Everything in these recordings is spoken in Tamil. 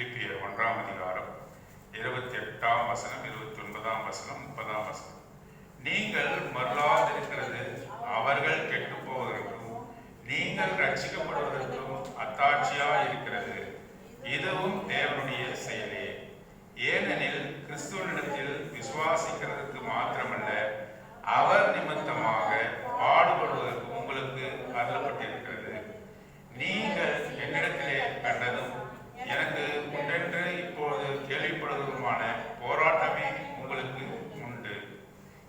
பிலிப்பியர் 1ஆம் அதிகாரம் 28ஆம் வசனம், 29ஆம் வசனம், 30ஆம் வசனம். நீங்கள் மறலாதிருக்கிறது அவர்கள் கெட்டு போவதற்கும் நீங்கள் ரட்சிக்கப்படுவதற்கும் அத்தாட்சியாய் இருக்கிறது. இதுவும் தேவனுடைய செயலே. ஏனெனில் கிறிஸ்துவனிடத்தில் விசுவாசிக்கிறதுக்கு மாத்திரமல்ல, அவர் நிமித்தமாக பாடுபடுவதற்கு உங்களுக்கு அருளப்பட்டிருக்கிறது. நீங்கள் என்னிடத்திலே கண்டதும் எனக்கு உண்டென்று இப்போது கேள்விப்படுவதுமான போராட்டமே உங்களுக்கு உண்டு.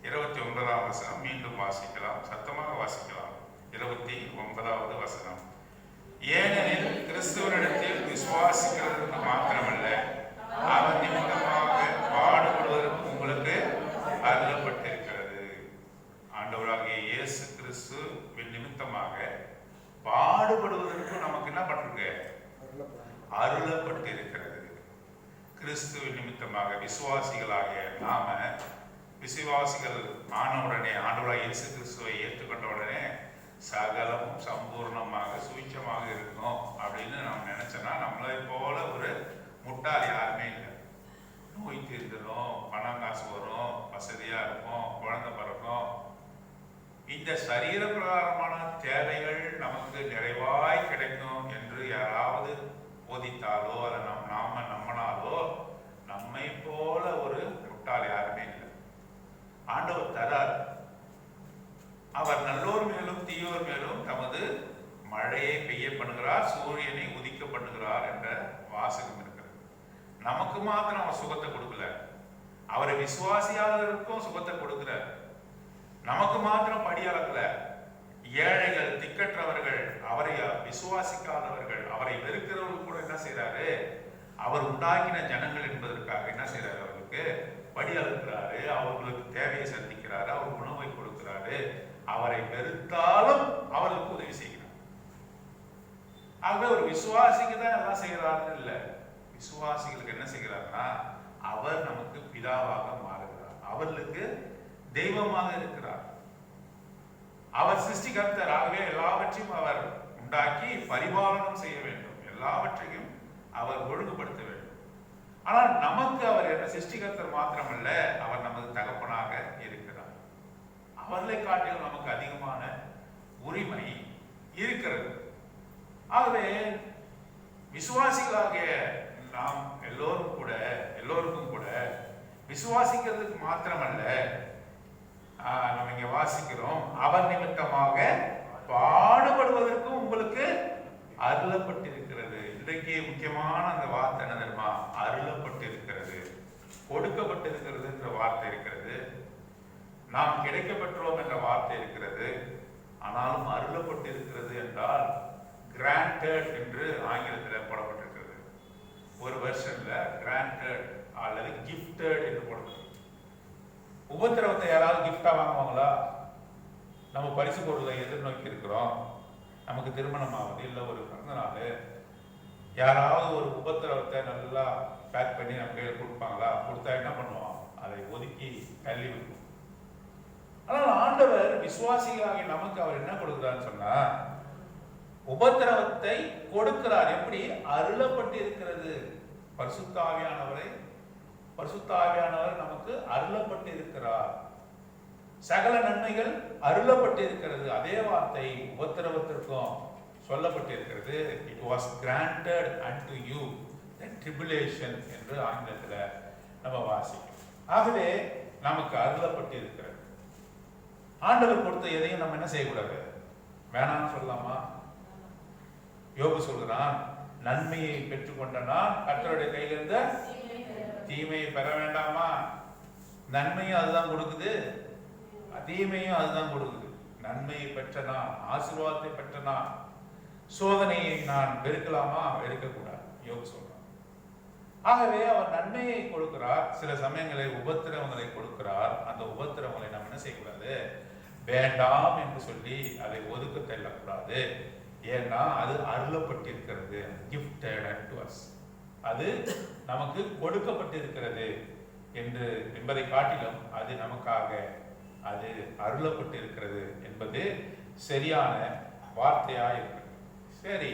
29ஆம் வசனம் மீண்டும் வாசிக்கலாம், சத்தமாக வாசிக்கலாம். 29வது வசனம். ஏனெனில் கிறிஸ்துவனிடத்தில் விசுவாசிக்கிறதுக்கு மாத்திரமல்ல, அவர் நிமித்தமாக பாடுபடுவதற்கு உங்களுக்கு அருளப்பட்டிருக்கிறது. ஆண்டவராகிய இயேசு கிறிஸ்து நிமித்தமாக பாடுபடுவதற்கு நமக்கு என்ன பட்டிருக்கு? அருளப்பட்டிருக்கிறது. கிறிஸ்து நிமித்தமாக விசுவாசிகளாகிய நாம விசுவாசிகள் ஆனவுடனே, ஆண்டவராகிய இயேசு கிறிஸ்துவை ஏற்றுக்கொண்ட உடனே சகலமும் சம்பூர்ணமாக சுவிச்சமாக இருக்கும் அப்படின்னு நம்ம நினைச்சோன்னா, நம்மளை போல ஒரு முட்டாள் யாருமே இல்லை. நோய் தீர்ந்துடும், பணம் காசு வரும், வசதியா இருக்கும், குழந்தை பிறக்கும், இந்த சரீர பிரகாரமான தேவைகள் நமக்கு நிறைவாய் கிடைக்கும் என்று யாராவது போதித்தாலோ அதை நாம நம்பினாலோ நம்மை போல ஒரு முட்டாள் யாருமே இல்லை. ஆண்டவர் தரார். அவர் நல்லோர் மேலும் தீயோர் மேலும் தமது மழையை பெய்ய பண்ணுகிறார், சூரியனை உதிக்க பண்ணுகிறார் என்ற வாசகம் இருக்கிறது. நமக்கு மாத்திரம் அவர் சுகத்தை கொடுக்கல, அவரை விசுவாசியாளருக்கும் சுகத்தை கொடுக்கிறார். நமக்கு மாத்திரம் படி அளக்கல. ஏழைகள், திக்கற்றவர்கள், அவரை விசுவாசிக்காதவர்கள், அவரை வெறுக்கிறவர்கள் கூட என்ன செய்யறாரு? அவர் உண்டாக்கின ஜனங்கள் என்பதற்காக என்ன செய்யறாரு? அவர்களுக்கு படி அளக்கிறாரு, அவர்களுக்கு தேவையை சந்திக்கிறாரு, அவர் உணவை கொடுக்கிறாரு. அவரை வெறுத்தாலும் அவர்களுக்கு உதவி செய்கிறார். ஆகவே ஒரு விசுவாசிக்கு தான் எல்லாம் செய்கிறாருன்னு இல்லை. விசுவாசிகளுக்கு என்ன செய்கிறாருன்னா, அவர் நமக்கு பிதாவாக மாறுகிறார், அவர்களுக்கு தெய்வமாக இருக்கிறார். அவர் சிருஷ்டிகர்த்தர். ஆகவே எல்லாவற்றையும் அவர் உண்டாக்கி பரிபாலனம் செய்ய வேண்டும், எல்லாவற்றையும் அவர் ஒழுங்குபடுத்த வேண்டும். ஆனால் நமக்கு அவர் என்ன சிருஷ்டிகர்த்தர் மாத்திரமல்ல, அவர் நமது தகப்பனாக இருக்கிறார். அவர்களை காட்டிலும் நமக்கு அதிகமான உரிமை இருக்கிறது. ஆகவே விசுவாசிகளாகிய நாம் எல்லோருக்கும் கூட விசுவாசிக்கிறதுக்கு மாத்திரமல்ல, நம்ம இங்க வாசிக்கிறோம், அவர் நிமித்தமாக பாடுபடுவதற்கு உங்களுக்கு அருளப்பட்டிருக்கிறது. இன்றைக்கு முக்கியமான அந்த வார்த்தை என்ன தெரியுமா? அருளப்பட்டிருக்கிறது. கொடுக்கப்பட்டிருக்கிறது என்ற வார்த்தை இருக்கிறது, நாம் கிடைக்கப்பெற்றோம் என்ற வார்த்தை இருக்கிறது. ஆனாலும் அருளப்பட்டிருக்கிறது என்றால் கிராண்டட் என்று ஆங்கிலத்தில் போடப்பட்டிருக்கிறது. ஒரு வெர்ஷன்ல கிராண்டட் அல்லது கிஃப்டட் என்று போடப்பட்டிருக்கு. உபத்திரவத்தை யாராவது கிஃப்டா வாங்குவாங்களா? நம்ம பரிசு பொருளை எதிர்நோக்கி இருக்கிறோம், நமக்கு திருமணம் ஆகுது, இல்லை ஒரு பிறந்த நாள், யாராவது ஒரு உபத்திரவத்தை நல்லா பேக் பண்ணி நம்ம கையில் கொடுப்பாங்களா? கொடுத்தா என்ன பண்ணுவோம்? அதை ஒதுக்கி தள்ளி விடுவோம். ஆனால் ஆண்டவர் விசுவாசிகளாகிய நமக்கு அவர் என்ன கொடுக்கிறான்னு சொன்னா, உபத்திரவத்தை கொடுக்கிறார். எப்படி? அருளப்பட்டு இருக்கிறது. பரிசுத்த ஆவியானவர் நமக்கு அருளப்பட்டு இருக்கிறார். சகல நன்மைகள் அருளப்பட்டு இருக்கிறது. அதே வார்த்தை உபத்திரவத்திற்கும் சொல்லப்பட்டு இருக்கிறது. It was granted unto you the tribulation என்று ஆங்கிலத்தில் நம்ம வாசிக்கிறோம். ஆகவே நமக்கு அருளப்பட்டு இருக்கிறது. ஆண்டவர் கொடுத்த எதையும் நம்ம என்ன செய்யக்கூடாது? வேணாம்னு சொல்லலாமா? யோபு சொல்கிறான், நன்மையை பெற்றுக்கொண்ட நான் கர்த்தருடைய கையிலிருந்த தீமையை பெற வேண்டாமா? நன்மையும் அதுதான் கொடுக்குது, தீமையும் அதுதான் கொடுக்குது. நன்மையை பெற்ற நான், ஆசீர்வாதத்தை பெற்ற நான், சோதனையை நான் வெறுக்கலாமா? வெறுக்கக்கூடாது யோபு சொல்றான். ஆகவே அவர் நன்மையை கொடுக்கிறார், சில சமயங்களில் உபத்திரவங்களை கொடுக்கிறார். அந்த உபத்திரவங்களை நாம் என்ன செய்யக்கூடாது? வேண்டாம் என்று சொல்லி அதை ஒதுக்க தள்ளக்கூடாது. ஏன்னா அது அருளப்பட்டிருக்கிறது, gifted unto us, அது நமக்கு கொடுக்கப்பட்டிருக்கிறது என்பதை காட்டிலும் அது நமக்காக அது அருளப்பட்டிருக்கிறது என்பது சரியான வார்த்தையாக இருக்கிறது. சரி,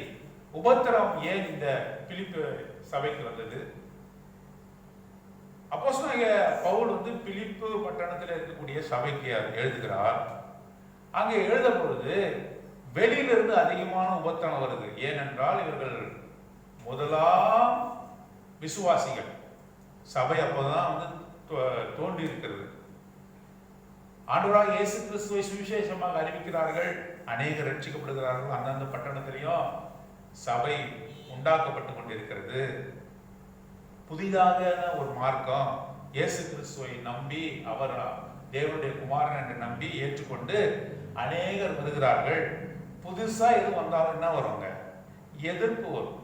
உபத்திரம் ஏன் இந்த பிலிப்பு சபைக்கு வந்தது. அப்போஸ்தலனாகிய பவுல் பிலிப்பு பட்டணத்தில் இருக்கக்கூடிய சபைக்கு எழுதுகிறார். அங்கே எழுத பொழுது வெளியிலிருந்து அதிகமான உபத்திரம் வருது. ஏனென்றால் இவர்கள் முதலாம் விசுவாசிகள். சபை அப்போதான் தோன்றி இருக்கிறது. ஆண்டவராகிய இயேசு கிறிஸ்துவை சுவிசேஷமாக அறிவிக்கிறார்கள். அநேகர் ரட்சிக்கப்படுகிறார்கள். அந்தந்த பட்டணத்திலையும் சபை உண்டாக்கப்பட்டு கொண்டிருக்கிறது. புதிதாக ஒரு மார்க்கம், இயேசு கிறிஸ்துவை நம்பி அவர் தேவனுடைய குமாரன் என்று நம்பி ஏற்றுக்கொண்டு அநேகர் வருகிறார்கள். புதுசா எது வந்தாலும் என்ன வருவாங்க? எதிர்ப்பு வரும்.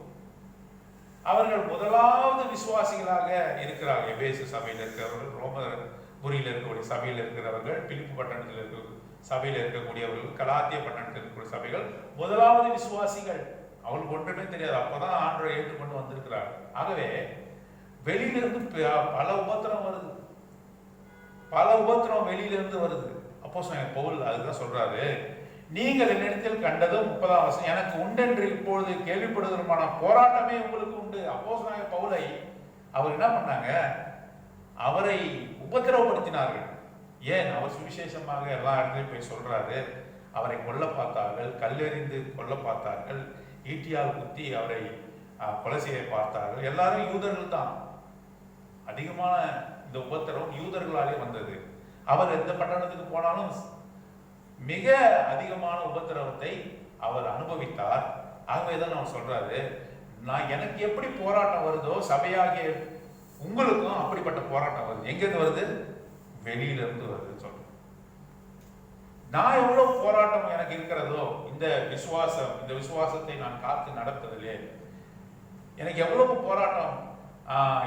அவர்கள் முதலாவது விசுவாசிகளாக இருக்கிறார்கள். எபேசு சபையில் இருக்கிறவர்கள், ரோமபுரியில் இருக்கக்கூடிய சபையில் இருக்கிறவர்கள், பிலிப்பு பட்டணத்தில் இருக்கிற சபையில் இருக்கக்கூடியவர்கள், கலாத்திய பட்டணத்தில் இருக்கக்கூடிய சபைகள் முதலாவது விசுவாசிகள். அவங்களுக்கு ஒன்றுமே தெரியாது. அப்பதான் ஆண்டவரை ஏற்றுக்கொண்டு வந்திருக்கிறார். ஆகவே வெளியிலிருந்து பல உபத்திரம் வருது. பல உபத்திரம் வெளியிலிருந்து வருது. அப்போஸ்தலனாகிய பவுல் அதுதான் சொல்றாரு, நீங்கள் என்னிடத்தில் கண்டதும் 30ஆம் வசனம், எனக்கு உண்டென்று இப்பொழுது கேள்விப்படுவதற்கான போராட்டமே உங்களுக்கு உண்டு. அப்போஸ்தலனாகிய பவுலை அவர் என்ன பண்ணாங்க? அவரை உபத்திரவப்படுத்தினார்கள். ஏன்? அவர் சுவிசேஷமாக எல்லா இடத்துலையும் போய் சொல்றாரு. அவரை கொல்ல பார்த்தார்கள், கல்லெறிந்து கொல்ல பார்த்தார்கள், ஈட்டியால் குத்தி அவரை கொலை செய்ய பார்த்தார்கள். எல்லாரும் யூதர்கள் தான். அதிகமான இந்த உபத்திரவம் யூதர்களாலே வந்தது. அவர் எந்த பட்டணத்துக்கு போனாலும் மிக அதிகமான உபத்திரவத்தை அவர் அனுபவித்தார். ஆகவேதான் அவர் சொல்றாரு, நான் எனக்கு எப்படி போராட்டம் வருதோ சபையாகிய உங்களுக்கும் அப்படிப்பட்ட போராட்டம் வருது. எங்கிருந்து வருது? வெளியிலிருந்து வருது சொல்றேன். நான் எவ்வளவு போராட்டம் எனக்கு இருக்கிறதோ இந்த விசுவாசத்தை நான் காத்து நடப்பதிலே எனக்கு எவ்வளவு போராட்டம்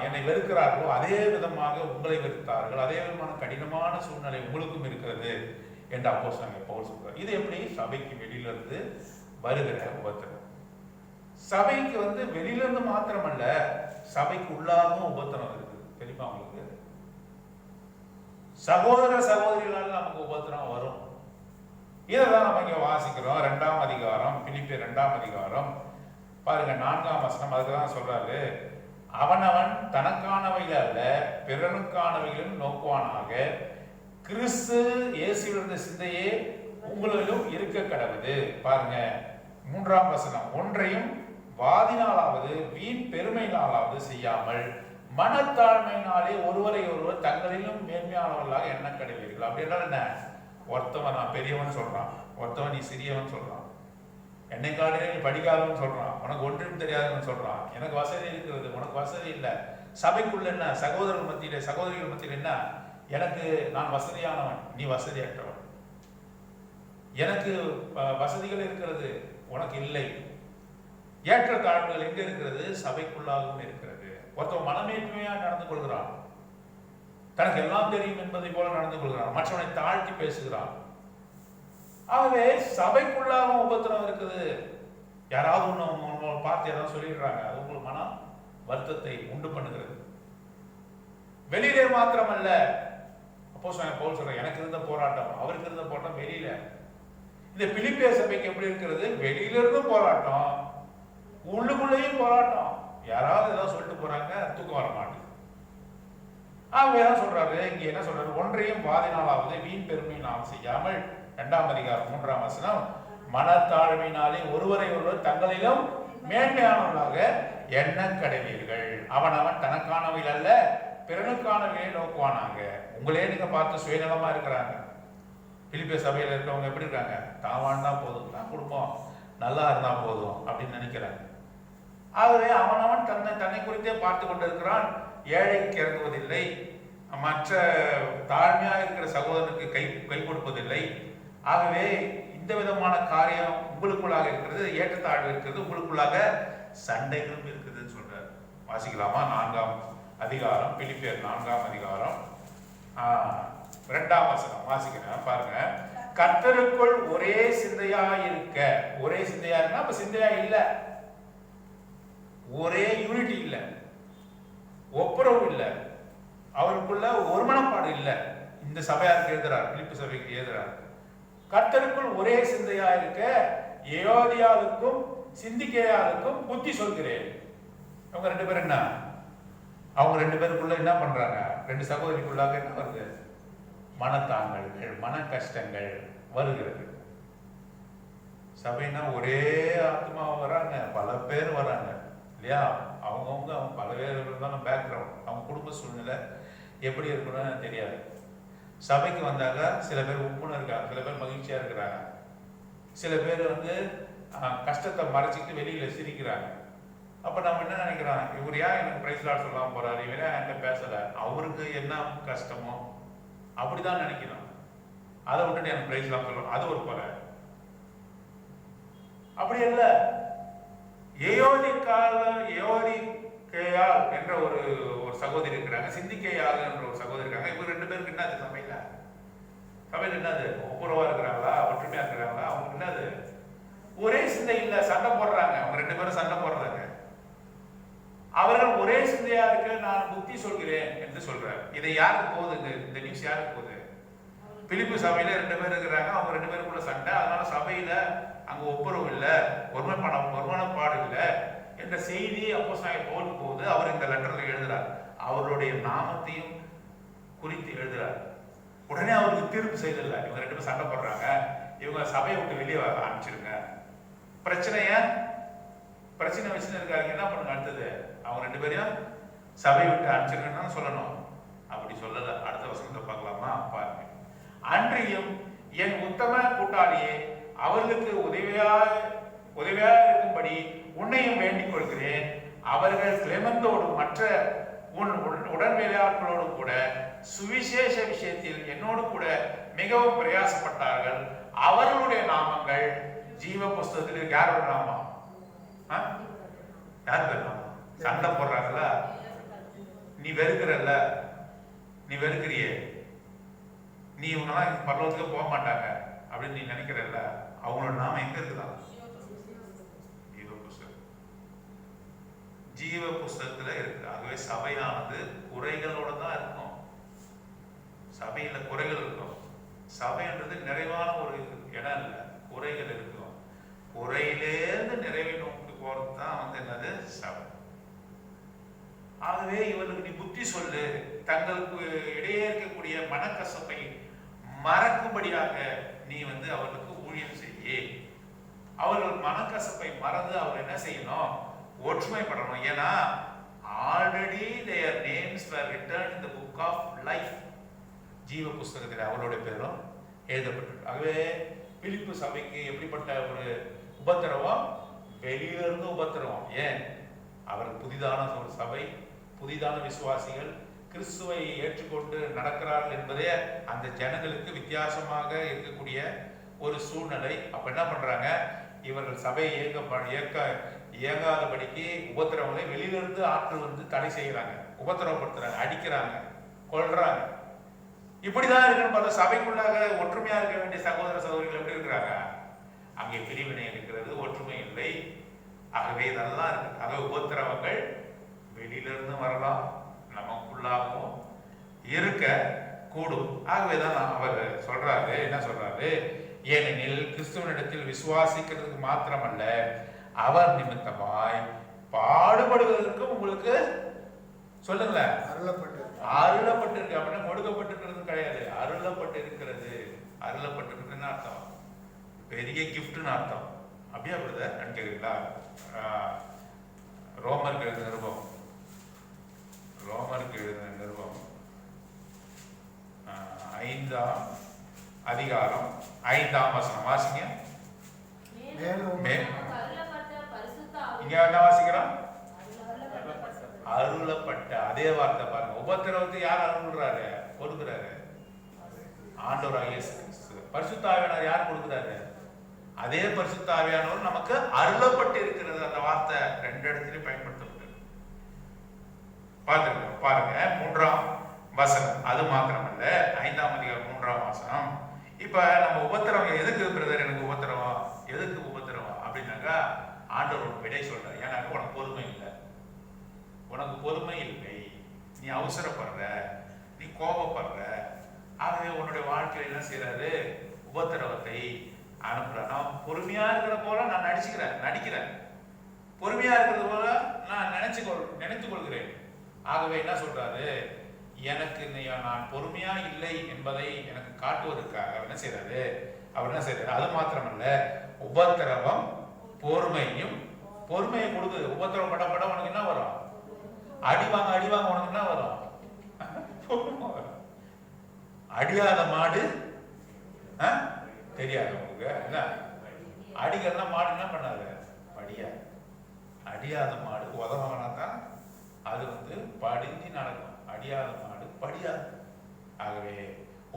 என்னை வெறுக்கிறார்களோ அதே விதமாக உங்களை வெறுத்தார்கள். அதே விதமான கடினமான சூழ்நிலை உங்களுக்கும் இருக்கிறது என்று அப்போஸ்தலனாகிய பவுல் சொல்றார். இது எப்படி? சபைக்கு வெளியிலிருந்து வருகிற உபத்திரம். சபைக்கு வெளியிலிருந்து மாத்திரமல்ல, சபைக்கு உள்ளாகவும் உபத்திரம் இருக்குது. தெரியுமா உங்களுக்கு? சகோதர சகோதரிகளால் நமக்கு உபத்திரம் வரும். இதைதான் நம்ம இங்க வாசிக்கிறோம். 2ஆம் அதிகாரம், பிலிப்பியர் 2ஆம் அதிகாரம் பாருங்க, 4ஆம் வசனம். அதுக்குதான் சொல்றாரு, அவனவன் தனக்கானவைகள் அல்ல பிறனுக்கானவைகளும் நோக்குவானாக, கிறிஸ்து இயேசுவிலிருந்த சிந்தையே உங்களிலும் இருக்க கடவுது. பாருங்க 3ஆம் வசனம், ஒன்றையும் வாதினாலாவது வீண் பெருமையினாலாவது செய்யாமல் மனத்தாழ்மையினாலே ஒருவரை ஒருவர் தங்களிலும் மேன்மையானவர்களாக எண்ண கடவீர்கள். அப்படி என்ன? ஒருத்தவன் நான் பெரியவன் சொல்றான், ஒருத்தவன் நீ சிறியவன் சொல்றான், என்னை காலையில நீ படிக்காதவன் சொல்றான், உனக்கு ஒன்றும் தெரியாதவன் சொல்றான், எனக்கு வசதி இருக்கிறது உனக்கு வசதி இல்லை. சபைக்குள்ள என்ன? சகோதரர்கள் மத்தியில சகோதரிகள் மத்தியில் என்ன? எனக்கு நான் வசதியானவன், நீ வசதியற்றவன். எனக்கு வசதிகள் இருக்கிறது, உனக்கு இல்லை. ஏற்ற தாழ்வுகள் எங்க இருக்கிறது? சபைக்குள்ளாகவும் இருக்கிறது. ஒருத்தவன் மனமேன்மையா நடந்து கொள்கிறான், தனக்கு எல்லாம் தெரியும் என்பதை போல நடந்து கொள்கிறான், மற்றவனை தாழ்த்தி பேசுகிறான். ஆகவே சபைக்குள்ளாகவும் உபத்திரம் இருக்குது. யாராவது ஒண்ணு பார்த்து யாராவது சொல்லிடுறாங்க, அது உங்களுக்கு மன வருத்தத்தை உண்டு பண்ணுகிறது. வெளியிலே மாத்திரமல்ல, அப்போஸ்தலனாகிய பவுல் சொல்றார், எனக்கு இருந்த போராட்டம் அவருக்கு இருந்த போராட்டம் வெளியில. இந்த பிலிப்பிய சபைக்கு எப்படி இருக்கிறது? வெளியில இருந்து போராட்டம், உள்ளுக்குள்ளேயும் போராட்டம். யாராவது ஏதாவது சொல்லிட்டு போறாங்க, தூக்கம் வர மாட்டேங்குது. ஆகவேதான் சொல்றாரு, இங்க என்ன சொல்றாரு, ஒன்றையும் வாதினாலாவது வீண் பெருமையினால் செய்யாமல், 2ஆம் அதிகாரம் 3ஆம் வசனம், மனத்தாழ்மையினாலே ஒருவரை ஒருவர் தங்களிலும் மேன்மையானவர்களாக எண்ண கடவீர்கள். அவனவன் தனக்கானவைகள் அல்ல பிறனுக்கானவையை நோக்குவானாங்க. உங்களே நீங்க பார்த்து சுயநலமா இருக்கிறாங்க. பிலிப்பிய சபையில இருக்கவங்க எப்படி இருக்காங்க? தான் வாழ்ந்தா போதும், தான் குடும்பம் நல்லா இருந்தா போதும் அப்படின்னு நினைக்கிறாங்க. ஆகவே அவனவன் தன்னை குறித்தே பார்த்து கொண்டிருக்கிறான், ஏழைக்கு இறங்குவதில்லை, மற்ற தாழ்மையாக இருக்கிற சகோதரனுக்கு கை கொடுப்பதில்லை. ஆகவே இந்த விதமான காரியம் உங்களுக்குள்ளாக இருக்கிறது, ஏற்றத்தாழ்வு இருக்கிறது, உங்களுக்குள்ளாக சண்டைகளும் இருக்குதுன்னு சொல்றாரு. வாசிக்கலாமா? 4ஆம் அதிகாரம், பிலிப்பியர் 4ஆம் அதிகாரம் 2ஆம் வசனம் வாசிக்கிறேன் பாருங்க. கர்த்தருக்குள் ஒரே சிந்தையா இருக்க. ஒரே சிந்தையா இருந்தா அப்ப சிந்தையா இல்ல, ஒரே யூனிட்டி இல்ல, ஒப்புரவு இல்ல, அவருக்குள்ள ஒருமனப்பாடு இல்ல. இந்த சபையாருக்கு எழுதுறார், பிலிப்பு சபைக்கு எழுதுறார். கர்த்தருக்குள் ஒரே சிந்தையா இருக்க, ஏயோதியாவுக்கும் சிந்திக்கேயாவுக்கும் புத்தி சொல்கிறேன். அவங்க ரெண்டு பேரும் என்ன, அவங்க ரெண்டு பேருக்குள்ள என்ன பண்றாங்க, ரெண்டு சகோதரிக்குள்ளாக என்ன வருது, மனத்தாங்கல்கள், மன கஷ்டங்கள் வருகிறது. சபைனா ஒரே ஆத்மா வராங்க, பல பேர் வராங்க இல்லையா, அவங்கவுங்க அவங்க பல பேர் இருந்தாலும் பேக்ரவுண்ட், அவங்க குடும்ப சூழ்நிலை எப்படி இருக்கணும்னு தெரியாது. சபைக்கு வந்தாங்க சில பேர் உப்புன்னு இருக்காங்க, சில பேர் மகிழ்ச்சியா இருக்கிறாங்க, சில பேர் வந்து கஷ்டத்தை மறைச்சிட்டு வெளியில சிரிக்கிறாங்க. அப்ப நம்ம என்ன நினைக்கிறோம், இவர் ஏன் எனக்கு பிரைஸ் லார்ட் சொல்லாம போறாரு, இவரே என்கிட்ட பேசல, அவருக்கு என்ன கஷ்டமோ அப்படிதான் நினைக்கிறோம். அதை விட்டுட்டு எனக்கு பிரைஸ் லார்ட் சொல்லணும், அது ஒரு குறை. அப்படி இல்ல, ஏயோதிகேயாள் என்ற ஒரு சகோதரி இருக்கிறாங்க, சிந்திக்கேயாள் என்ற ஒரு சகோதரி இருக்காங்க. இவங்க ரெண்டு பேருக்கு என்னது சபையில என்னது, ஒப்புரவா இருக்கிறாங்களா, ஒற்றுமையா இருக்கிறாங்களா, அவங்க என்னது ஒரே சிந்தை இல்ல, சண்டை போடுறாங்க. அவங்க ரெண்டு பேரும் சண்டை போடுறாங்க. அவர்கள் ஒரே சிந்தையா இருக்கு, நான் புத்தி சொல்கிறேன் என்று சொல்றாரு. இதை யாருக்கு போகுது, இந்த நியூஸ் யாருக்கு போகுது? பிலிப்பு சபையில ரெண்டு பேர் இருக்கிறாங்க, அவங்க ரெண்டு பேருக்குள்ள சண்டை, அதனால சபையில அங்க ஒப்புரவு இல்லை, ஒருமனப்பாடு இல்லை என்ற செய்தி அப்போஸ்தலனாகிய பவுலுக்கு போகுது. அவர் இந்த லெட்டர்ல எழுதுறார், அவருடைய நாமத்தையும் குறித்து எழுதுறார். உடனே அவருக்கு தீர்ப்பு செய்தில்லை, இவங்க ரெண்டு பேரும் சண்டை போடுறாங்க, இவங்க சபையை விட்டு வெளியே அனுப்பிச்சிருங்க. பிரச்சனை வச்சுன்னு இருக்காங்க, என்ன பண்ணுங்க அடுத்தது, அவங்க ரெண்டு பேரையும் சபையை விட்டு அனுப்பிச்சிருக்கன்னு சொல்லணும். அப்படி சொல்லல. அடுத்த வசனத்தை பார்க்கலாமா, பாருங்க. அன்றியும் என் உத்தம கூட்டாளியே, அவர்களுக்கு உதவியா இருக்கும்படி உன்னையும் வேண்டிக் கொள்கிறேன். அவர்கள் கிளெமெந்தோடும் மற்ற உடன்வேலையாளர்களோடும் கூட சுவிசேஷ விஷயத்தில் என்னோடு கூட மிகவும் பிரயாசப்பட்டார்கள். அவர்களுடைய நாமங்கள் ஜீவ புஸ்தகத்தில் யாரோட நாமம், யாருக்கு நாமம்? சண்டை போடுறாங்கல்ல, நீ வெறுக்கிறல்ல, நீ வெறுக்கிறியே, நீ இவங்கெல்லாம் பரலோகத்துக்கு போக மாட்டாங்க அப்படின்னு நீ நினைக்கிறல்ல, அவங்களோட நாமம் எங்க இருக்குதான்? ஜீவ புஸ்தகத்துல இருக்கு. ஆகவே சபையானது குறைகளோட தான் இருக்கும். சபையில குறைகள் இருக்கும். சபைன்றது நிறைவான ஒரு இடம் இல்லை, குறைகள் இருக்கும். குறையிலேருந்து நிறைவை நோக்கி போறது தான் வந்து என்னது, சபை. ஆகவே இவர்களுக்கு நீ புத்தி சொல்லு, தங்களுக்கு இடையே இருக்கக்கூடிய மனக்கசப்பை மறக்கும்படியாக நீ வந்து அவர்களுக்கு ஊழியம் செய்ய. அவர்கள் மனக்கசப்பை மறந்து அவர் என்ன செய்யணும், ஒற்றுமைப்படணும். ஏன்னா already their names were written in the book of life, ஜீவ புஸ்தகத்தில் அவருடைய பேரும் எழுதப்பட்டிருக்கு. ஆகவே பிலிப்பு சபைக்கு எப்படிப்பட்ட ஒரு உபத்திரவம், வெளியிலிருந்து உபத்திரவம். ஏன், அவர்கள் புதிதான ஒரு சபை, புதிதான விசுவாசிகள் கிறிஸ்துவை ஏற்றுக்கொண்டு நடக்கிறார்கள் என்பதே அந்த ஜனங்களுக்கு வித்தியாசமாக இருக்கக்கூடிய ஒரு சூழ்நிலை. அப்ப என்ன பண்றாங்க, இவர்கள் சபையை இயங்காதபடிக்கு உபத்திரவங்களை வெளியிலிருந்து ஆட்கள் வந்து தடை செய்யறாங்க, உபத்திரவப்படுத்துறாங்க, அடிக்கிறாங்க, கொல்றாங்க. இப்படிதான் இருக்குன்னு பார்த்தா சபைக்குள்ளாக ஒற்றுமையா இருக்க வேண்டிய சகோதர சகோதரிகள் எப்படி இருக்கிறாங்க, அங்கே பிரிவினை இருக்கிறது, ஒற்றுமை இல்லை. ஆகவே இதெல்லாம் இருக்கு. ஆகவே உபத்திரவங்கள் வெளியிலிருந்து வரலாம், நமக்குள்ளாகவும் இருக்க கூடும். ஆகவேதான் அவர் சொல்றாரு, என்ன சொல்றாரு, ஏனெனில் கிறிஸ்துவனிடத்தில் விசுவாசிக்கிறதுக்கு மாத்திரமல்ல, அவர் நிமித்தமாய் பாடுபடுவதற்கும் உங்களுக்கு சொல்லுங்க அருளப்பட்டிருக்கு. அப்படின்னா கொடுக்கப்பட்டிருக்கிறது கிடையாது, அருளப்பட்டிருக்கிறது. அருளப்பட்டிருக்குன்னு அர்த்தம், பெரிய கிஃப்ட்னு அர்த்தம். அப்படியே அப்படிதான் நினைக்கிறீங்களா? ரோமருக்கு எழுதின நிருபம், ரோமருக்கு எழுதின நிருபம் 5ஆம் அதிகாரம் 5ஆம் வசனம் வாசிங்க. இங்க என்ன வாசிக்கிறோம், அருளப்பட்ட. அதே வார்த்தை பாருங்க, உபத்திரவத்தை யார் அருள்றாரு, கொடுக்கிறாரு, ஆண்டவராகிய இயேசு கிறிஸ்து. பரிசுத்த ஆவியானவர் யார் கொடுக்கிறாரு, அதே பரிசுத்த ஆவியானவர் நமக்கு அருளப்பட்டு இருக்கிறது. அந்த வார்த்தை ரெண்டு இடத்துலயும் பயன்படுத்தப்பட்டது. பார்த்துருக்கோம் பாருங்க, 3ஆம் வசனம். அது மாத்திரமல்ல, 5ஆம் அதிகாரம் 3ஆம் வசனம். இப்ப நம்ம உபத்திரவம் எதுக்கு பிரதர், எனக்கு உபத்திரவம் எதுக்கு உபத்திரவம் அப்படின்னாக்கா, ஆண்டவர் விடை சொல்றாரு. ஏன்னாக்கா உனக்கு பொறுமை இல்லை, உனக்கு பொறுமை இல்லை, நீ அவசரப்படுற, நீ கோபப்படுற. ஆகவே உன்னுடைய வாழ்க்கையில என்ன செய்யறாரு, உபத்திரவத்தை அனுப்புற. நான் பொறுமையா இருக்கிற போல நான் நடிக்கிறேன், பொறுமையா இருக்கிறது போல நான் நினைத்துக் கொள்கிறேன். ஆகவே என்ன சொல்றாரு, எனக்கு நான் பொறுமையா இல்லை என்பதை எனக்கு காட்டுவதற்காக என்ன செய்யறாரு, அவர் என்ன செய்யறாரு, அது மாத்திரமல்ல உபத்திரவம் பொறுமையும், பொறுமையை கொடுக்குது. உபத்திரவம் பட உனக்கு என்ன வரும், அடிவாங்க உனக்கு என்ன வரும், அடியாத மாடு தெரியாது உங்களுக்கு என்ன, அடிக்கலாம் மாடு என்ன பண்ணாது, படியா. அடியாத மாடு உதவாங்கன்னா தான் அது படிஞ்சு நடக்கும், அடியாத மாடு படியாது. ஆகவே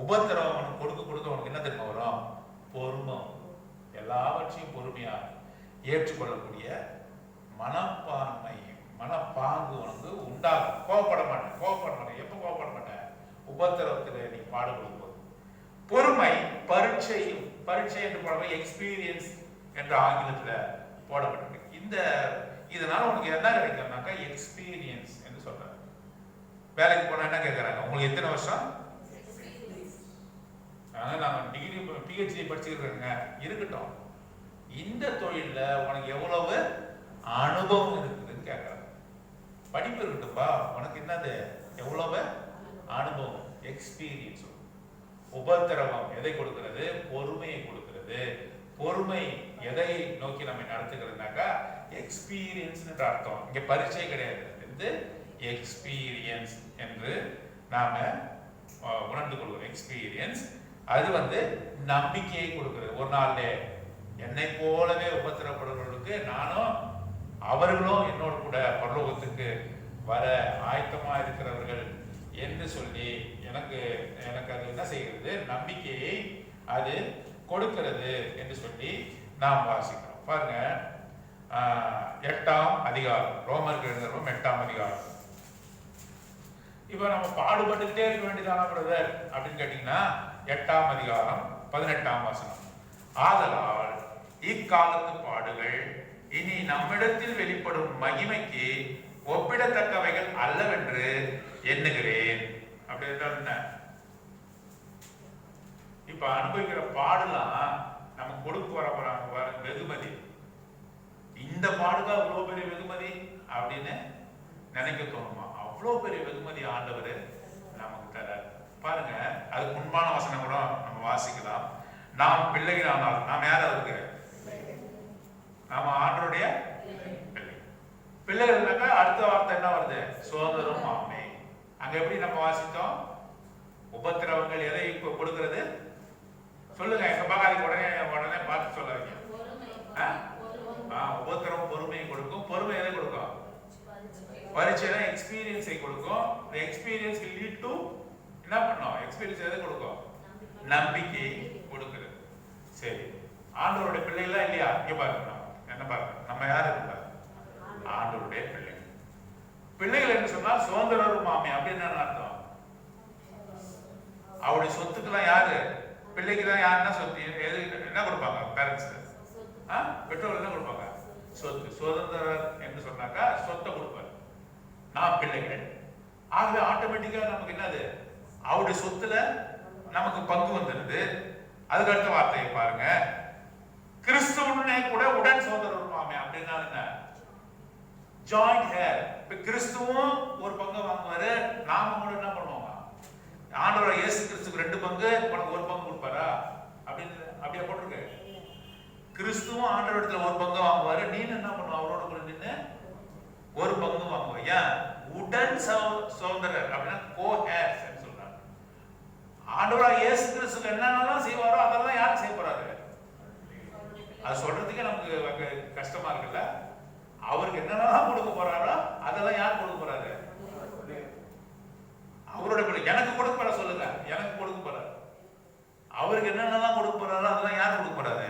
உபத்திரவம் அவனுக்கு கொடுக்க உனக்கு என்ன தெரியுமா வரும், பொறுமை. எல்லாவற்றையும் பொறுமையா ஏற்றுக்கொள்ளக்கூடிய மனப்பான்மை, மனப்பாங்கு உனக்கு உண்டாகும். கோவப்பட மாட்டேன். எப்ப கோவப்பட மாட்டேன், உபத்திரவத்துல நீ பாடுபடும் போது. பொறுமை பரீட்சை என்று போடுற எக்ஸ்பீரியன்ஸ் என்ற ஆங்கிலத்துல போடப்பட்டிருக்கு. இதனால உனக்கு என்ன கிடைக்கும்னாக்கா எக்ஸ்பீரியன்ஸ் என்று சொல்றாங்க. வேலைக்கு போனா என்ன கேட்கறாங்க, உங்களுக்கு எத்தனை வருஷம், நாங்க டிகிரி PhD படிச்சிருக்கேங்க, இருக்கட்டும், இந்த தொழில உனக்கு எவ்வளவு அனுபவம் இருக்குதுன்னு கேட்கறாங்க. படிப்பு இருக்கட்டும்பா, உனக்கு என்னது எவ்வளவு அனுபவம், எக்ஸ்பீரியன்ஸ். உபத்திரவம் எதை கொடுக்கிறது, பொறுமையை கொடுக்கிறது. பொறுமை எதை நோக்கி நம்ம நடத்துகிறதுனாக்கா எக்ஸ்பீரியன்ஸ் என்ற அர்த்தம். இங்க பரீட்சை கிடையாது, எக்ஸ்பீரியன்ஸ் என்று நாம உணர்ந்து கொள்கிறோம். எக்ஸ்பீரியன்ஸ் அது நம்பிக்கையை கொடுக்கிறது. ஒரு நாள் என்னை போலவே உபத்திரப்படுபவர்களுக்கு நானும் அவர்களும் என்னோடு கூட பரலோகத்துக்கு வர ஆயத்தமா இருக்கிறவர்கள் என்று சொல்லி எனக்கு அது என்ன செய்கிறது, நம்பிக்கையை அது கொடுக்கிறது என்று சொல்லி நாம் வாசிக்கிறோம். பாருங்க, 8ஆம் அதிகாரம், ரோமருக்கு எழுதுறோம் 8ஆம் அதிகாரம். இப்ப நம்ம பாடுபட்டுக்கிட்டே இருக்க வேண்டியதான பிரதர் அப்படின்னு கேட்டீங்கன்னா 8ஆம் அதிகாரம் 18ஆம் வசனம். ஆதலால் இக்காலத்து பாடுகள் இனி நம்மிடத்தில் வெளிப்படும் மகிமைக்கு ஒப்பிடத்தக்கவைகள் அல்லவென்று எண்ணுகிறேன். அப்படி என்றால் என்ன, இப்ப அனுபவிக்கிற பாடுலாம் நமக்கு கொடுக்க வர போறாங்க வெகுமதி. இந்த பாடுதான் அவ்வளவு பெரிய வெகுமதி அப்படின்னு நினைக்க தோணுமா? அவ்வளவு பெரிய வெகுமதி ஆண்டவர் நமக்கு தர. பாருங்க, அதுக்கு முன்பான வசனம் கூட நம்ம வாசிக்கலாம். நாம் பிள்ளைகளானால், நாம் யார் அவருக்கு, நாம ஆண்டருடைய பிள்ளைகள்னாக்கா அடுத்த வார்த்தை என்ன வருது, சோதரும் ஆமை. அங்க எப்படி நம்ம வாசித்தோம், உபத்திரவங்கள் எதை கொடுக்கிறது சொல்லுங்க, எங்க பாக்காதீங்க, உடனே பார்த்து சொல்லாதீங்க. உபத்திரவம் பொறுமையை கொடுக்கும். பொறுமை எதை கொடுக்கும், பரீட்சையில எக்ஸ்பீரியன்ஸை கொடுக்கும். எக்ஸ்பீரியன்ஸ் லீட் டு என்ன பண்ணோம், எக்ஸ்பீரியன்ஸ் எதை கொடுக்கும், நம்பிக்கை கொடுக்குறது. சரி, ஆண்டவருடைய பிள்ளைகளா இல்லையா? இங்க பாருங்க, என்ன பாருங்க, நம்ம யாரு இருந்தா ஆண்டவருடைய பிள்ளைகள். பிள்ளைகள் என்று சொன்னால் சுதந்திரம் மாமி அப்படின்னு அர்த்தம். அவருடைய சொத்துக்கெல்லாம் யாரு, பிள்ளைக்கு தான் யாருன்னா சொத்து எது என்ன கொடுப்பாங்க, பேரண்ட்ஸ் பெற்றோர் என்ன கொடுப்பாங்க, சொத்து. சுதந்திரம் என்று சொன்னாக்கா சொத்தை கொடுப்பாரு. நான் பிள்ளைகள். ஆகவே ஆட்டோமேட்டிக்கா நமக்கு என்னது, அவருடைய சொத்துல நமக்கு பங்கு வந்துருது. அதுக்கு அடுத்த வார்த்தையை பாருங்க, கிறிஸ்துவனே கூட உடன் சோதரருமாமே அப்படின்னா என்ன, ஜாயிண்ட் ஹேர். இப்ப கிறிஸ்துவும் ஒரு பங்கு வாங்குவாரு, நாம கூட என்ன பண்ணுவோம், ஆண்டவர் இயேசு கிறிஸ்துக்கு 2 பங்கு, உனக்கு 1 பங்கு கொடுப்பாரா அப்படின்னு அப்படியே போட்டிருக்கு. கிறிஸ்துவும் ஆண்டவர் இடத்துல 1 பங்கு வாங்குவாரு, நீ என்ன பண்ணுவ, அவரோட கூட நின்று 1 பங்கு வாங்குவோம். ஏன், உடன் சோதரர் அப்படின்னா கோ ஹேர்ஸ் சொல்றாங்க. ஆண்டவரா இயேசு கிறிஸ்துக்கு என்னென்னலாம் செய்வாரோ அதெல்லாம் யார் செய்ய போறாரு, அது சொல்றதுக்கே நமக்கு கஷ்டமா இருக்குல்ல. அவருக்கு என்னென்னலாம் கொடுக்க போறாரோ அதெல்லாம் யார் கொடுக்க போறாரு, அவருடைய பிள்ளை. எனக்கு கொடுக்க போற சொல்லுங்க, எனக்கு கொடுக்க போறாரு. அவருக்கு என்னென்னலாம் கொடுக்க போறாரோ அதெல்லாம் யார் கொடுக்க போறாரு,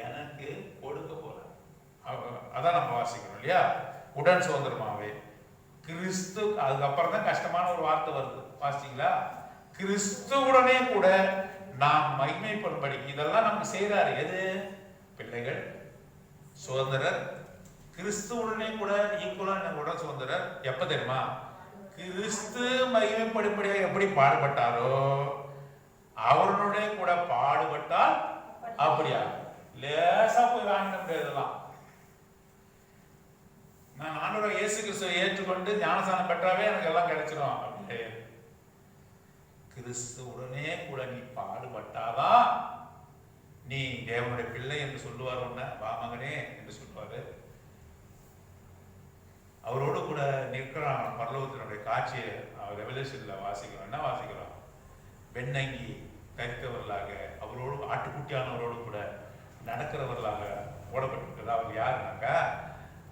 எனக்கு கொடுக்க போறாரு. அதான் நம்ம வாசிக்கிறோம் இல்லையா, உடன் சுதந்திரமாவே கிறிஸ்து. அதுக்கப்புறம் தான் கஷ்டமான ஒரு வார்த்தை வருது, வாசிங்களா, கிறிஸ்துவுடனே கூட நாம் மகிமைப்படும்படி இதெல்லாம் நமக்கு செய்யறாரு. எது, பிள்ளைகள், சுதந்திரர், கிறிஸ்துவுடனே கூட ஈக்குவலா உடன் சுதந்திரர். எப்ப தெரியுமா, கிறிஸ்து மகிமைப்படும்படியாக எப்படி பாடுபட்டாரோ அவருடைய கூட பாடுபட்டால் அப்படியா. லேசா போய் வாங்கிட முடியாதுலாம். நான் ஆண்டவராகிய இயேசு கிறிஸ்துவை ஏற்றுக்கொண்டு ஞானஸ்நானம் பெற்றாவே எனக்கு எல்லாம் கிடைச்சிடும் அப்படியே. கிறிஸ்துவுடனே கூட நீ பாடுபட்டாதான் நீ தேவனுடைய பிள்ளை என்று சொல்லுவார். உன்ன வா மகனே என்று சொல்லுவாரு. அவரோடு கூட நிற்கிறான். பரலோகத்தினுடைய காட்சியை ரெவலேஷன்ல வாசிக்கிறோம். என்ன வாசிக்கிறோம்? வெண்ணங்கி தரித்தவர்களாக அவரோடு ஆட்டுக்குட்டியானவரோடு கூட நடக்கிறவர்களாக போடப்பட்டிருக்கிறது. அவங்க யாருனாக்கா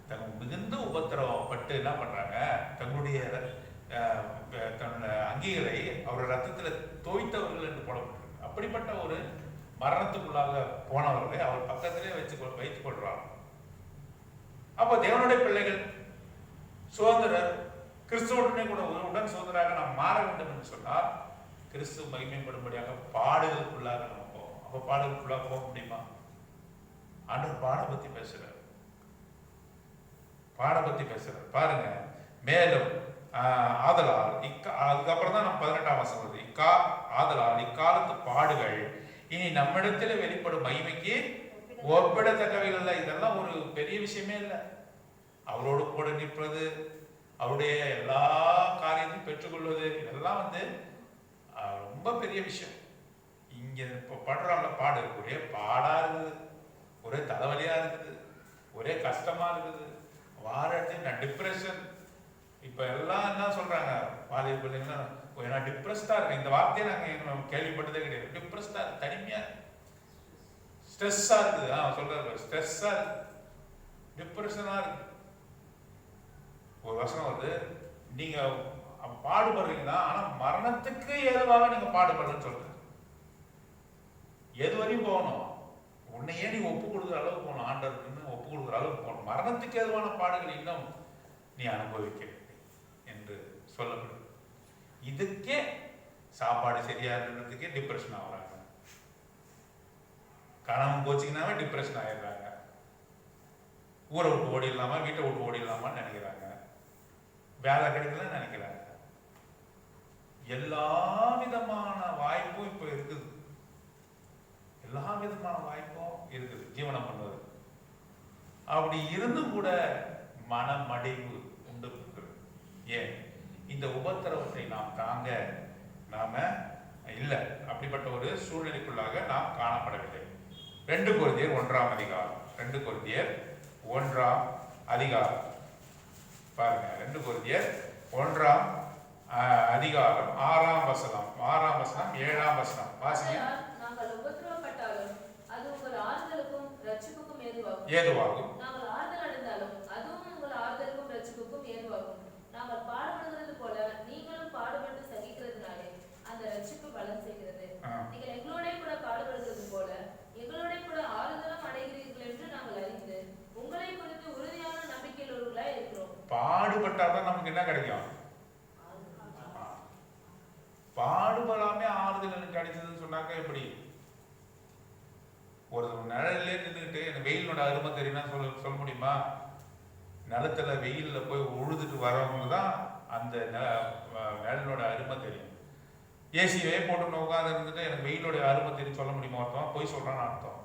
தங்க மிகுந்த உபத்திரவம் பட்டு என்ன பண்றாங்க, தங்களுடைய அங்கிகளை அவரோட ரத்தத்துல தோய்த்தவர்கள் என்று போடப்பட்டிருக்கு. அப்படிப்பட்ட ஒரு மரணத்துக்குள்ளாக போனவர்களை அவர் பக்கத்திலே வைத்துக் கொள்றார். அப்போ தேவனுடைய பிள்ளைகள் சுதந்திரர் கிறிஸ்துவுடனே கூட உடன் சுதந்திராக நாம் மாற வேண்டும் என்று சொன்னால் கிறிஸ்துவ மகிமைப்படும்படியாக பாடுகளுக்குள்ளாக நம்ம போவோம். அப்ப பாடுகளுக்குள்ளாக போக முடியுமா? ஆண்டவர் பாட பத்தி பேசுறார். பாட பத்தி பேசுறார் பாருங்க. மேலும் ஆதலால் அதுக்கப்புறம் தான் நம்ம 18ஆம் வசனம் வருது. ஆதலால் இக்காலத்து பாடுகள் இனி நம்மிடத்தில் வெளிப்படும் மகிமைக்கு ஒப்பிடத்தக்கவைகள் இல்லை. இதெல்லாம் ஒரு பெரிய விஷயமே இல்லை. அவரோடு கூட நிற்பது, அவருடைய எல்லா காரியத்தையும் பெற்றுக்கொள்வது, இதெல்லாம் ரொம்ப பெரிய விஷயம். இங்க படுறாங்க பாடு ஒரே பாடா இருக்குது, ஒரே தலைவலியா இருக்குது, ஒரே கஷ்டமா இருக்குது, வாரத்து டிப்ரெஷன். இப்ப எல்லாம் என்ன சொல்றாங்க, வாலிப பிள்ளைங்களா நான் டிப்ரெஸ்டா இருக்கேன். இந்த வார்த்தையை நாங்க கேள்விப்பட்டதே கிடையாது. டிப்ரெஸ்டா, தனிமையா, ஸ்ட்ரெஸ்ஸா இருக்குது. சொல்றாரு ஸ்ட்ரெஸ்ஸா இருக்கு, டிப்ரெஷனா இருக்கு. ஒரு வசனம் வருது, நீங்க பாடுபடுறீங்கன்னா ஆனா மரணத்துக்கு ஏதுவாக நீங்க பாடுபடுறன்னு சொல்ற. எது வரையும் போகணும்? உன்னையே நீ ஒப்பு கொடுக்குற அளவுக்கு போகணும். ஆண்டவருக்குன்னு ஒப்பு கொடுக்குற அளவுக்கு போகணும். மரணத்துக்கு ஏதுவான பாடுகள் இன்னும் நீ அனுபவிக்க என்று சொல்லப்படுது. இதுக்கே சாப்பாடு சரியா இருக்கிறதுக்கே டிப்ரெஷன் ஆகுறாங்க. கணவன் போச்சுங்கன்னாவே டிப்ரெஷன் ஆயிடுறாங்க. ஊரை விட்டு ஓடிடலாமா, வீட்டை விட்டு ஓடிடலாமான்னு நினைக்கிறாங்க. வேலை கிடைக்கலன்னு நினைக்கிறாங்க. எல்லா விதமான வாய்ப்பும் இப்ப இருக்குது. எல்லா விதமான வாய்ப்பும் இருக்குது ஜீவனம் பண்ணுவது. அப்படி இருந்தும் கூட மனமடிவு உண்டு. ஏன்? இந்த உபத்திரவத்தை நாம் தாங்க நாம இல்லை. அப்படிப்பட்ட ஒரு சூழ்நிலைக்குள்ளாக நாம் காணப்படவில்லை. 2 கொரிந்தியர் 1ஆம் அதிகாரம். 2 கொரிந்தியர் 1ஆம் அதிகாரம் பாருங்க. 2 கொரிந்தியர் 1ஆம் அதிகாரம் 6ஆம் வசனம் 7ஆம் வசனம் வாசிங்க. நாங்கள் உபத்திரவப்பட்டாலும் அது உங்கள் ஆறுதலுக்கும் ரட்சிப்புக்கும் ஏதுவாகும். நாங்கள் ஆறுதல் அடைந்தாலும் அதுவும் உங்கள் ஆறுதலுக்கும் ரட்சிப்புக்கும் ஏதுவாகும். நாங்கள் பாடுபடுகிறது போல நீங்களும் பாடுபட்டு சகிக்கிறதுனாலே அந்த ரட்சிப்பு பலன் செய்கிறது. நீங்கள் எங்களோட கூட பாடுபடுகிறது போல எங்களோட கூட ஆறுதலும் அடைகிறீர்கள் என்று நாங்கள் அறிந்து உங்களை குறித்து உறுதியான நம்பிக்கையுள்ளவர்களாய் இருக்கிறோம். பாடுபட்டாதான் நமக்கு என்ன கிடைக்கும்? பாடுபடாமே ஆறுதல் கிடைச்சதுன்னு சொன்னாக்க எப்படி? ஒரு நிழல்ல நின்றுட்டு எனக்கு வெயிலோட அருமை தெரியும்னா சொல்ல முடியுமா? நிலத்துல வெயில்ல போய் உழுதுட்டு வரவங்க தான் அந்த நிழலோட அருமை தெரியும். ஏசியே போட்டு உட்காந்து இருந்துட்டு எனக்கு வெயிலோட அருமை தெரியும் சொல்ல முடியுமா? அர்த்தம் போய் சொல்றான்னு அர்த்தம்.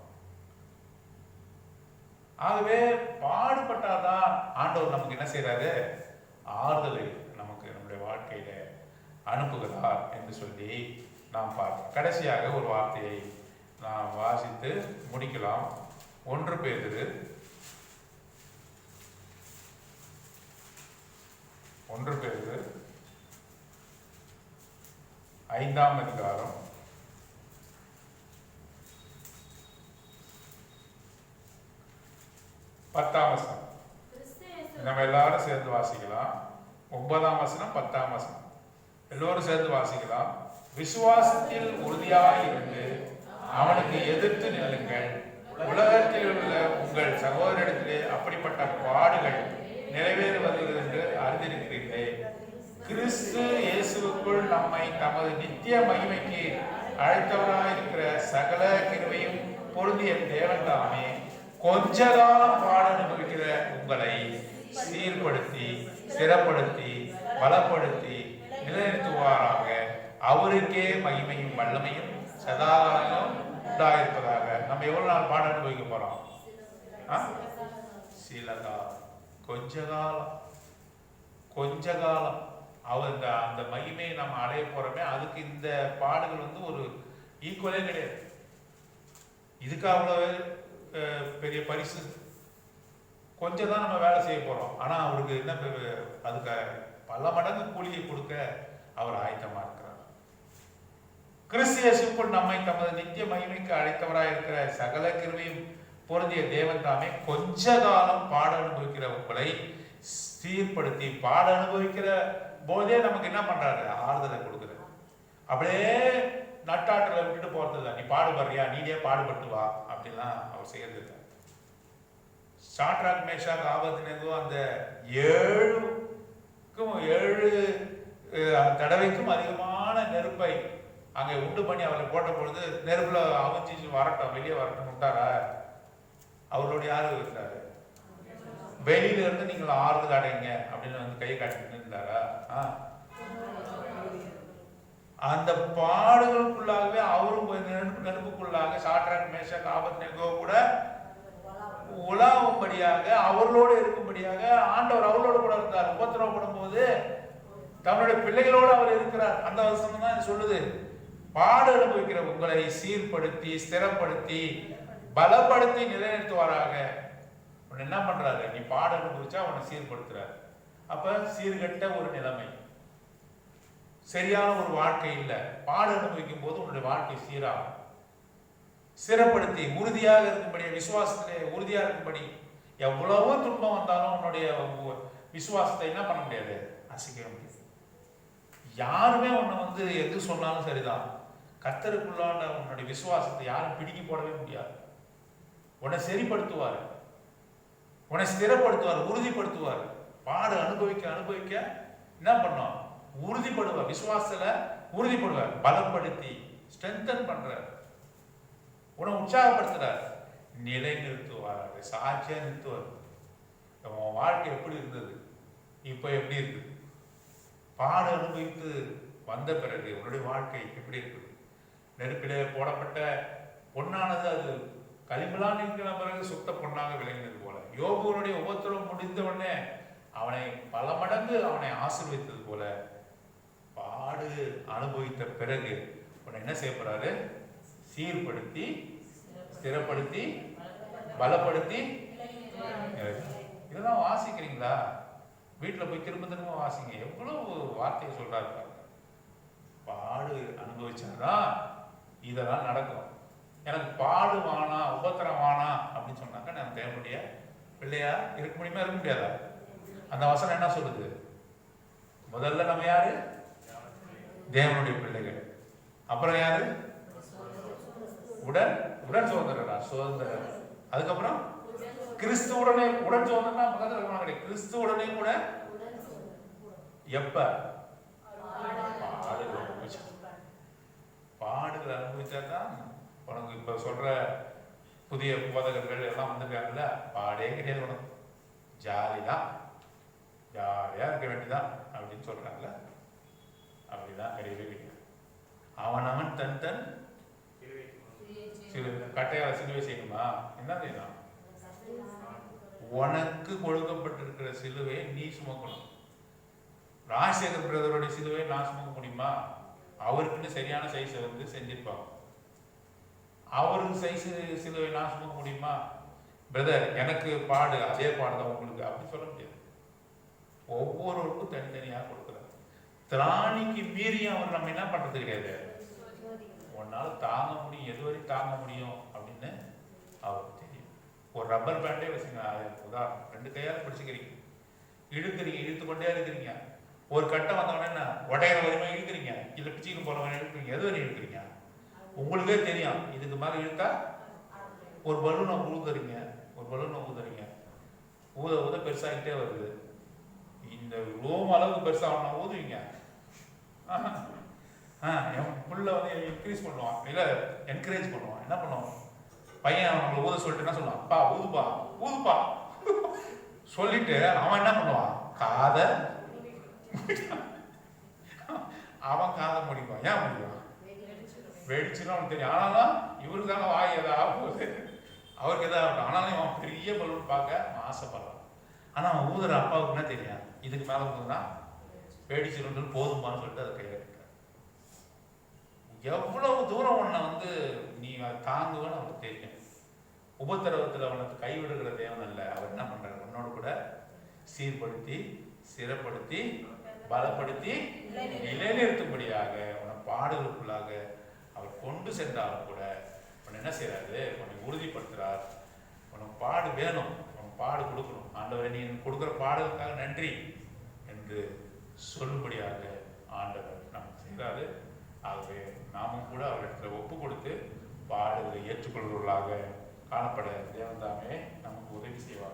ஆகவே பாடுபட்டாதான் ஆண்டவர் நமக்கு என்ன செய்யறாரு? ஆறுதலை நமக்கு நம்முடைய வாழ்க்கையில அனுப்புகிறார் என்று சொல்லி நாம் பார்த்தோம். கடைசியாக ஒரு வார்த்தையை நாம் வாசித்து முடிக்கலாம். 1 பேதுரு 5ஆம் அதிகாரம் 10ஆம் வசனம். நம்ம எல்லாரும் சேர்ந்து வாசிக்கலாம். 9ஆம் வசனம் 10ஆம் வசனம் எல்லோரும் சேர்ந்து வாசிக்கலாம். விசுவாசத்தில் உறுதியாய் இருந்து அவனுக்கு எதிர்த்து நில்லுங்கள். உலகத்தில் உள்ள உங்கள் சகோதரிடத்திலே அப்படிப்பட்ட பாடுகள் நிறைவேறுவது என்று அறிந்திருக்கிறீர்களே. கிறிஸ்து இயேசுவுக்குள் நம்மை தமது நித்திய மகிமைக்கு அழைத்தவராயிருக்கிற சகல கிருபையும் பொருந்திய தேவன் தாமே கொஞ்ச காலம் பாட அனுபவிக்கிற உங்களை சீர்படுத்தி ஸ்திரப்படுத்தி பலப்படுத்தி நிலைநிறுத்துவாராக. அவருக்கே மகிமையும் வல்லமையும் சதாகாலம் உண்டாயிருப்பதாக. நம்ம எவ்வளவு நாள் பாட அனுபவிக்க போறோம்? சில காலம், கொஞ்ச காலம் அவர் அந்த மகிமையை நம்ம அடைய போறோமே, அதுக்கு இந்த பாடுகள் ஒரு ஈக்குவலே கிடையாது. இதுக்கு அவ்வளவு பெரிய பரிசு. கொஞ்சம் தான் நம்ம வேலை செய்ய போறோம். ஆனா அவருக்கு என்ன, அதுக்கு பல மடங்கு கூலியை கொடுக்க அவர் ஆயத்தமா இருக்கிறார். கிறிஸ்து இயேசுக்குள் நம்மை தமது நித்திய மகிமைக்கு அழைத்தவராய் இருக்கிற சகல கிருபையும் பொருந்திய தேவன் தாமே கொஞ்ச காலம் பாட அனுபவிக்கிற உங்களை சீர்படுத்தி, பாட அனுபவிக்கிற போதே நமக்கு என்ன பண்றாரு, ஆறுதலை கொடுக்குறாரு. அப்படியே நட்டாட்டில் விட்டுட்டு போறது இல்லை. நீ பாடுபடுறியா, நீனே பாடுபட்டு வா அப்படிலாம் அவர் செய்யறது இல்லை. சாட்ராக் மேஷாக் ஆபத்நேகோ அந்த 7 தடவைக்கும் அதிகமான நெருப்பை அங்கே உண்டு பண்ணி அவரை போட்ட பொழுது நெருப்புல அவிஞ்சி வரட்டும், வெளியே வரட்டும் விட்டாரா? அவரோட யாரு இருந்தாரு? வெளியில இருந்து நீங்கள் ஆறுதல் அடைங்க அப்படின்னு கை காட்டிட்டு இருந்தாரா? அந்த பாடுகளுக்குள்ளாகவே அவரும் நெருப்புக்குள்ளாக சாட்ராக் மேஷாக் ஆபத்நேகோ கூட உலாவும்படியாக, அவர்களோடு இருக்கும்படியாக ஆண்டவர் அவர்களோடு கூட இருந்தார். உபத்திரவப்படும் போது தன்னுடைய பிள்ளைகளோடு அவர் இருக்கிறார். அந்த வசனம் தான் சொல்லுது, பாடு அனுபவிக்கிற உங்களை சீர்படுத்தி, ஸ்திரப்படுத்தி, பலப்படுத்தி நிலைநிறுத்துவாராக. உன்னை என்ன பண்றாரு? நீ பாடு அனுபவிச்சா உன்னை சீர்படுத்துறாரு. அப்ப சீர்கட்ட ஒரு நிலைமை, சரியான ஒரு வாழ்க்கை இல்லை. பாடு அனுபவிக்கும் போது உன்னுடைய வாழ்க்கை சீராகும். சிறப்படுத்தி உறுதியாக இருக்கும்படி, விசுவாசத்திலே உறுதியாக இருக்கும்படி, எவ்வளவோ துன்பம் வந்தாலும் உன்னுடைய விசுவாசத்தை என்ன பண்ண முடியாது, அசைக்க முடியாது. யாருமே உன்னை எது சொன்னாலும் சரிதான், கர்த்தருக்குள்ளான உன்னுடைய விசுவாசத்தை யாரும் பிடிக்கி போடவே முடியாது. உன்னை சரிப்படுத்துவார், உன்னை ஸ்திரப்படுத்துவார், உறுதிப்படுத்துவார். பாடு அனுபவிக்க அனுபவிக்க என்ன பண்ணோம், உறுதிப்படுவார். விசுவாசத்துல உறுதிப்படுவார், பலப்படுத்தி ஸ்ட்ரென்தன் பண்றார், உன்னை உற்சாகப்படுத்துறார், நிலை நிறுத்துவார், சாட்சியா நிறுத்துவார். உன் வாழ்க்கை எப்படி இருந்தது, இப்ப எப்படி இருக்குது? பாடு அனுபவித்து வந்த பிறகு உன்னுடைய வாழ்க்கை எப்படி இருக்குது? நெருப்பிலே போடப்பட்ட பொன்னானது அது களிமலான் இருக்கிற பிறகு சுத்த பொன்னாக விளங்கினது போல, யோபுவனுடைய உபத்திரவம் முடிந்த உடனே அவனை பல மடங்கு அவனை ஆசீர்வதித்தது போல, பாடு அனுபவித்த பிறகு உன்னை என்ன செய்ய போறாரு? சீர்படுத்தி, ஸ்திரப்படுத்தி, பலப்படுத்தி. இதெல்லாம் வாசிக்கிறீங்களா? வீட்டுல போய் திரும்ப திரும்ப வாசிங்க. எவ்வளவு வார்த்தையை சொல்றாரு பாருங்க. பாடு அனுபவிச்சாதான் இதெல்லாம் நடக்கும். எனக்கு பாடு வானா, உபத்திரம் வானா அப்படின்னு சொன்னாக்க நான் தேவனுடைய பிள்ளையா இருக்க முடியுமா, இருக்க முடியாதா? அந்த வசனம் என்ன சொல்லுது? முதல்ல நம்ம யாரு? தேவனுடைய பிள்ளைகள். அப்புறம் யாரு? உடன் சுதந்திரரா, சுதந்திரர். அதுக்கப்புறம் கிறிஸ்துவுடனே உடன் சுதந்திரனா பக்கத்துல கிடையாது. கிறிஸ்துவுடனே கூட எப்ப பாடுகள் அனுபவிச்சாதான் உனக்கு இப்ப சொல்ற புதிய போதகர்கள் எல்லாம் வந்திருக்காங்கல்ல, பாடே கிடையாது உனக்கு, ஜாலிதான், ஜாலியா இருக்க வேண்டியதான் அப்படின்னு சொல்றாங்கல்ல. அப்படிதான் கிடையவே கிடையாது. அவன் தன் தன் கட்டையால சிலுவை செய்யணுமா? என்ன செய்யணும்? உனக்கு கொடுக்கப்பட்டிருக்கிற சிலுவையை நீ சுமக்கணும். ராஜசேகர் பிரதருடைய சிலுவையை நான் சுமக்க முடியுமா? அவருக்குன்னு சரியான சைஸை செஞ்சிருப்பாங்க. அவருக்கு சைஸ் சிலுவை நான் சுமக்க முடியுமா? பிரதர் எனக்கு பாடு அதே பாடுதான் உங்களுக்கு அப்படி சொல்ல முடியாது. ஒவ்வொருவருக்கும் தனித்தனியாக கொடுக்குறாரு. திராணிக்கு மீறி அவர் நம்ம என்ன பண்றது கிடையாது. உன்னால தாங்க முடியும், எதுவரை தாங்க முடியும் அப்படின்னு அவருக்கு தெரியும். ஒரு ரப்பர் பேண்டே வச்சுங்க, உதாரணம், 2 கையால பிடிச்சிக்கிறீங்க, இழுக்கிறீங்க, இழுத்து கொண்டே இருக்கிறீங்க. ஒரு கட்டம் வந்தவொடனே என்ன உடையிற வரையுமே இழுக்கிறீங்க, இல்லை பிச்சுக்கு போற வரையும் இழுக்கிறீங்க. எது வரையும் இழுக்கிறீங்க உங்களுக்கே தெரியும். இதுக்கு மேல இழுத்தா ஒரு பலூனை ஊதுறீங்க, ஒரு பலூனை ஊதுறீங்க, ஊத ஊத பெருசாகிட்டே வருது. இந்த ரோம் அளவுக்கு பெருசாக ஊதுவீங்க. என் புள்ள இன்க்ரீஸ் பண்ணுவான், இல்லை என்கரேஜ் பண்ணுவான். என்ன பண்ணுவான் பையன், அவங்களை ஊத சொல்லிட்டு என்ன சொல்லுவான், அப்பா ஊதுப்பா ஊதுப்பா சொல்லிட்டு அவன் என்ன பண்ணுவான், காதை அவன் காதை முடிப்பான். ஏன் முடிவான்? வெடிச்சுன்னு அவனுக்கு தெரியும். ஆனாலும் இவருக்கு தானே வாய் எதாவது போகுது, அவருக்கு எதாவது ஆகும். ஆனாலும் அவன் பெரிய பலூன் பார்க்க ஆசைப்படுறான். ஆனால் அவன் ஊதுற அப்பாவுக்கு என்ன தெரியும், இதுக்கு மேலே ஊதுனா பேடிச்சிருந்து போதுமான்னு சொல்லிட்டு அதை கையில் கட்டுறான். எவ்வளவு தூரம் உன்னை வந்து நீ தாங்குவேன்னு அவனுக்கு தெரியும். உபத்திரவத்தில் அவனுக்கு கைவிடுகிற தேவன் அல்ல. அவர் என்ன பண்றாரு, உன்னோடு கூட சீர்படுத்தி சிறப்படுத்தி பலப்படுத்தி நிலைநிறுத்தும்படியாக உன்னை பாடுகளுக்குள்ளாக அவர் கொண்டு சென்றாலும் கூட உன்னை என்ன செய்யறாரு, உன்னை உறுதிப்படுத்துறார். உனக்கு பாடு வேணும், உனக்கு பாடு கொடுக்கணும். ஆண்டவரை நீ கொடுக்குற பாடுகளுக்காக நன்றி என்று சொல்லும்படியாக ஆண்டவர் நமக்கு செய்கிறாரு. ஆகவே நாமும் கூட அவரிடத்தில் ஒப்பு கொடுத்து பாடுகளை ஏற்றுக்கொள்வர்களாக காணப்பட தேவன் தாமே நமக்கு உதவி செய்வார்.